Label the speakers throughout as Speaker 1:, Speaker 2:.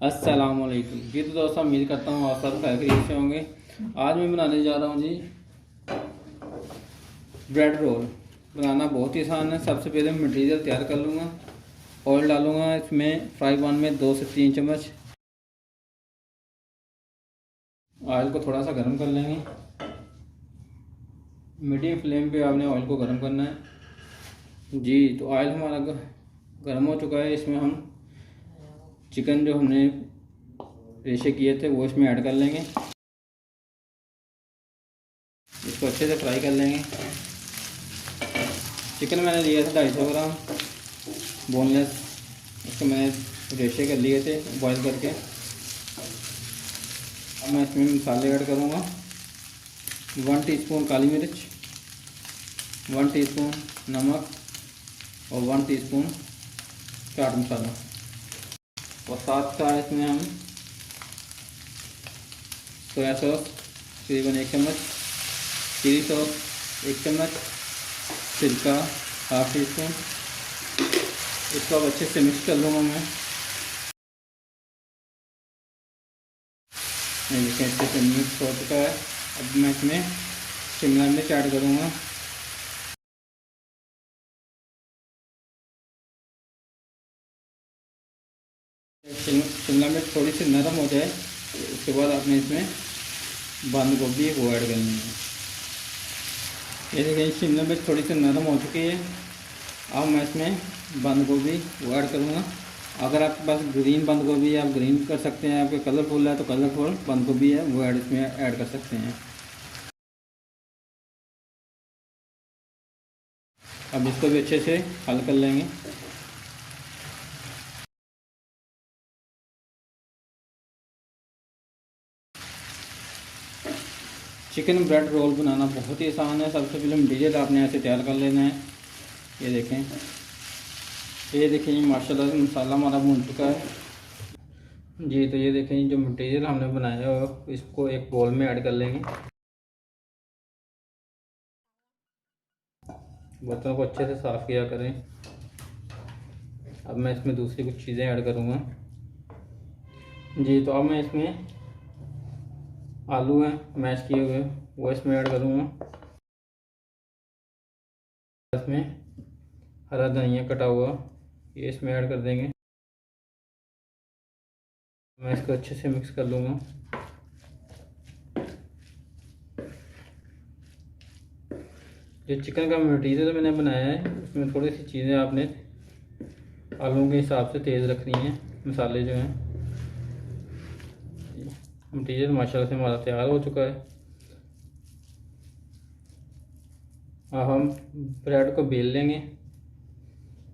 Speaker 1: अस्सलाम वालेकुम जी। तो दोस्तों उम्मीद करता हूँ आप सब खैरियत से होंगे। आज मैं बनाने जा रहा हूँ जी ब्रेड रोल। बनाना बहुत ही आसान है। सबसे पहले मैं मटीरियल तैयार कर लूँगा। ऑयल डालूँगा इसमें फ्राई पैन में 2 से 3 चम्मच। ऑयल को थोड़ा सा गर्म कर लेंगे। मीडियम फ्लेम पे आपने ऑयल को गर्म करना है जी। तो ऑयल हमारा गर्म हो चुका है। इसमें हम चिकन जो हमने रेशे किए थे वो इसमें ऐड कर लेंगे। इसको अच्छे से फ्राई कर लेंगे। चिकन मैंने लिया था 250 ग्राम बोनलेस। इसको मैंने रेशे कर लिए थे बॉईल करके। अब मैं इसमें मसाले ऐड करूँगा। 1 टीस्पून काली मिर्च, 1 टीस्पून नमक और 1 टीस्पून चाट मसाला। और साथ साथ इसमें हम सोया सॉस तकरीबन 1 चम्मच, चिली सॉस 1 चम्मच, सिरका ½ टीस्पून। इसको अब अच्छे से मिक्स कर लूँगा मैं। देखिए अच्छे से मिक्स हो चुका है। अब मैं इसमें शिमला मिर्च ऐड करूँगा। शिमला मिर्च थोड़ी सी नरम हो जाए उसके बाद आपने इसमें बंद गोभी वो ऐड करनी है। ये देखिए शिमला मिर्च थोड़ी सी नरम हो चुकी है। अब मैं इसमें बंद गोभी वो ऐड करूँगा। अगर आपके पास ग्रीन बंद गोभी है आप ग्रीन कर सकते हैं। आपके कलरफुल है तो कलरफुल बंद गोभी है वो इसमें ऐड कर सकते हैं। अब इसको भी अच्छे से हल कर लेंगे। चिकन ब्रेड रोल बनाना बहुत ही आसान है। सबसे पहले मटीरियल आपने ऐसे तैयार कर लेना है। ये देखें, ये देखें माशाल्लाह से मसाला हमारा भून चुका है जी। तो ये देखें जो मटीरियल हमने बनाया है इसको एक बोल में ऐड कर लेंगे। बर्तनों को अच्छे से साफ़ किया करें। अब मैं इसमें दूसरी कुछ चीज़ें ऐड करूँगा जी। तो अब मैं इसमें आलू हैं मैश किए हुए वो इसमें ऐड करूँगा। इसमें हरा धनिया कटा हुआ ये इसमें ऐड कर देंगे। मैं इसको अच्छे से मिक्स कर लूँगा। जो चिकन का मटीरियल मैंने बनाया है उसमें थोड़ी सी चीज़ें आपने आलू के हिसाब से तेज़ रखनी है। मसाले जो हैं मटीरियल माशाल्लाह से हमारा तैयार हो चुका है। अब हम ब्रेड को बेल लेंगे।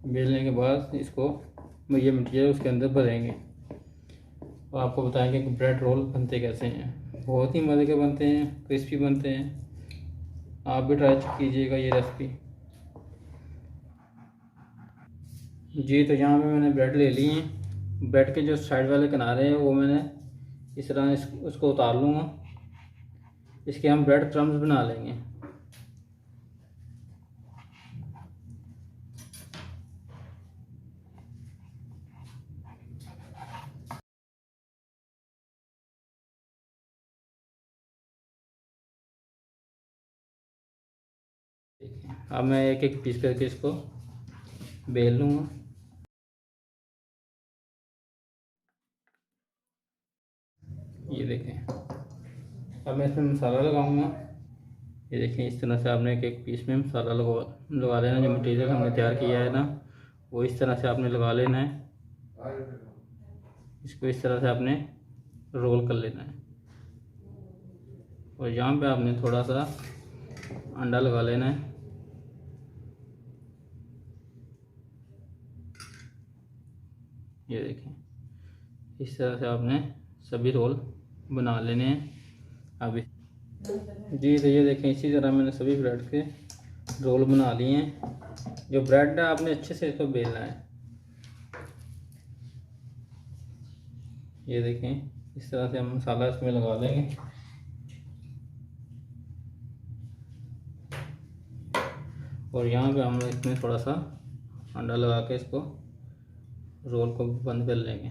Speaker 1: बेलने के बाद इसको ये मटीरियल उसके अंदर भरेंगे और आपको बताएंगे कि ब्रेड रोल बनते कैसे हैं। बहुत ही मज़े के बनते हैं, क्रिस्पी बनते हैं। आप भी ट्राई कीजिएगा ये रेसिपी जी। तो यहाँ पे मैंने ब्रेड ले ली हैं। ब्रेड के जो साइड वाले किनारे हैं वो मैंने इस तरह उसको उतार लूँगा। इसके हम ब्रेड क्रम्स बना लेंगे। अब मैं एक एक पीस करके इसको बेल लूँगा। ये देखें, अब मैं इसमें मसाला लगाऊंगा। ये देखें इस तरह से आपने एक एक पीस में मसाला लगा लेना। जो मटीरियल हमने तैयार किया है ना वो इस तरह से आपने लगा लेना है। इसको इस तरह से आपने रोल कर लेना है और यहाँ पे आपने थोड़ा सा अंडा लगा लेना है। ये देखें इस तरह से आपने सभी रोल बना लेने हैं अभी जी। तो ये देखें इसी तरह मैंने सभी ब्रेड के रोल बना लिए हैं। जो ब्रेड है आपने अच्छे से इसको बेलना है। ये देखें इस तरह से हम मसाला इसमें लगा लेंगे और यहाँ पे हम इसमें थोड़ा सा अंडा लगा के इसको रोल को बंद कर लेंगे।